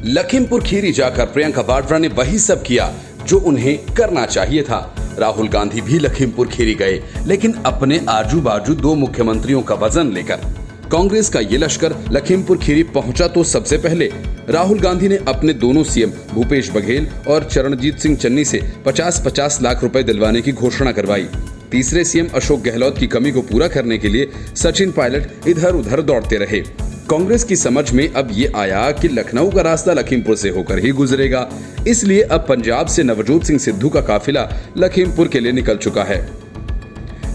लखीमपुर खीरी जाकर प्रियंका वाड्रा ने वही सब किया जो उन्हें करना चाहिए था। राहुल गांधी भी लखीमपुर खीरी गए, लेकिन अपने आजू बाजू 2 मुख्यमंत्रियों का वजन लेकर। कांग्रेस का ये लश्कर लखीमपुर खीरी पहुंचा तो सबसे पहले राहुल गांधी ने अपने दोनों सीएम भूपेश बघेल और चरणजीत सिंह चन्नी से 50-50 लाख रुपए दिलवाने की घोषणा करवाई। तीसरे सीएम अशोक गहलोत की कमी को पूरा करने के लिए सचिन पायलट इधर उधर दौड़ते रहे। कांग्रेस की समझ में अब ये आया कि लखनऊ का रास्ता लखीमपुर से होकर ही गुजरेगा, इसलिए अब पंजाब से नवजोत सिंह सिद्धू का काफिला लखीमपुर के लिए निकल चुका है।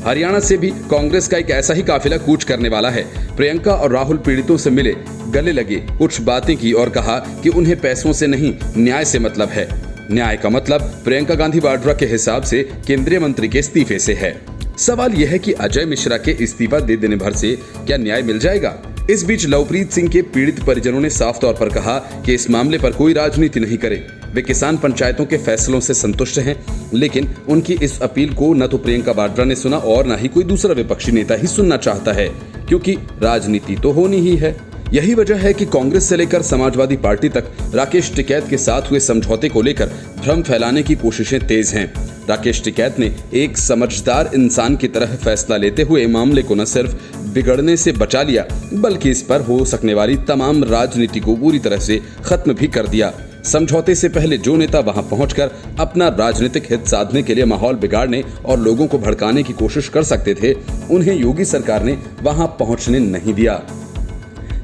हरियाणा से भी कांग्रेस का एक ऐसा ही काफिला कूच करने वाला है। प्रियंका और राहुल पीड़ितों से मिले, गले लगे, कुछ बातें की और कहा कि उन्हें पैसों से नहीं न्याय से मतलब है। न्याय का मतलब प्रियंका गांधी वाड्रा के हिसाब से केंद्रीय मंत्री के इस्तीफे से है। सवाल यह है कि अजय मिश्रा के इस्तीफा दे देने भर से क्या न्याय मिल जाएगा? इस बीच लवप्रीत सिंह के पीड़ित परिजनों ने साफ तौर पर कहा कि इस मामले पर कोई राजनीति नहीं करे। वे किसान पंचायतों के फैसलों से संतुष्ट हैं, लेकिन उनकी इस अपील को न तो प्रियंका वाड्रा ने सुना और न ही कोई दूसरा विपक्षी नेता ही सुनना चाहता है, क्योंकि राजनीति तो होनी ही है। यही वजह है कि कांग्रेस से लेकर समाजवादी पार्टी तक राकेश टिकैत के साथ हुए समझौते को लेकर भ्रम फैलाने की कोशिशें तेज हैं। राकेश टिकैत ने एक समझदार इंसान की तरह फैसला लेते हुए मामले को न सिर्फ बिगड़ने से बचा लिया, बल्कि इस पर हो सकने वाली तमाम राजनीति को पूरी तरह से खत्म भी कर दिया। समझौते से पहले जो नेता वहां पहुंचकर अपना राजनीतिक हित साधने के लिए माहौल बिगाड़ने और लोगों को भड़काने की कोशिश कर सकते थे, उन्हें योगी सरकार ने वहां पहुंचने नहीं दिया।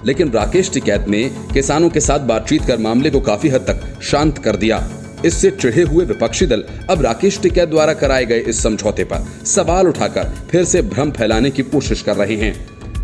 लेकिन राकेश टिकैत ने किसानों के साथ बातचीत कर मामले को काफी हद तक शांत कर दिया। इससे चिढ़े हुए विपक्षी दल अब राकेश टिकैत द्वारा कराए गए इस समझौते पर सवाल उठाकर फिर से भ्रम फैलाने की कोशिश कर रहे हैं।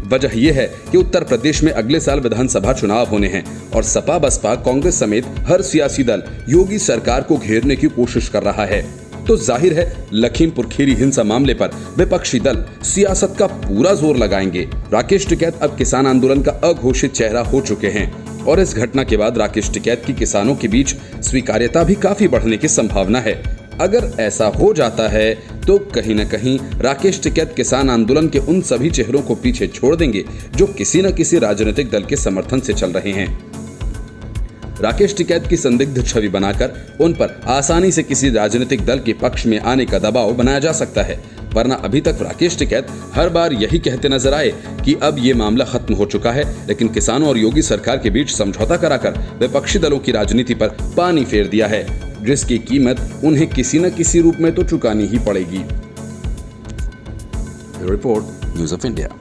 वजह यह है कि उत्तर प्रदेश में अगले साल विधानसभा चुनाव होने हैं और सपा बसपा कांग्रेस समेत हर सियासी दल योगी सरकार को घेरने की कोशिश कर रहा है। तो जाहिर है लखीमपुर खीरी हिंसा मामले पर विपक्षी दल सियासत का पूरा जोर लगाएंगे। राकेश टिकैत अब किसान आंदोलन का अघोषित चेहरा हो चुके हैं और इस घटना के बाद राकेश टिकैत की किसानों के बीच स्वीकार्यता भी काफी बढ़ने की संभावना है। अगर ऐसा हो जाता है तो कहीं न कहीं राकेश टिकैत किसान आंदोलन के उन सभी चेहरों को पीछे छोड़ देंगे जो किसी न किसी राजनीतिक दल के समर्थन से चल रहे हैं। राकेश टिकैत की संदिग्ध छवि बनाकर उन पर आसानी से किसी राजनीतिक दल के पक्ष में आने का दबाव बनाया जा सकता है, वरना अभी तक राकेश टिकैत हर बार यही कहते नजर आए कि अब ये मामला खत्म हो चुका है, लेकिन किसानों और योगी सरकार के बीच समझौता कराकर विपक्षी दलों की राजनीति पर पानी फेर दिया है, जिसकी कीमत उन्हें किसी न किसी रूप में तो चुकानी ही पड़ेगी। Report news of India.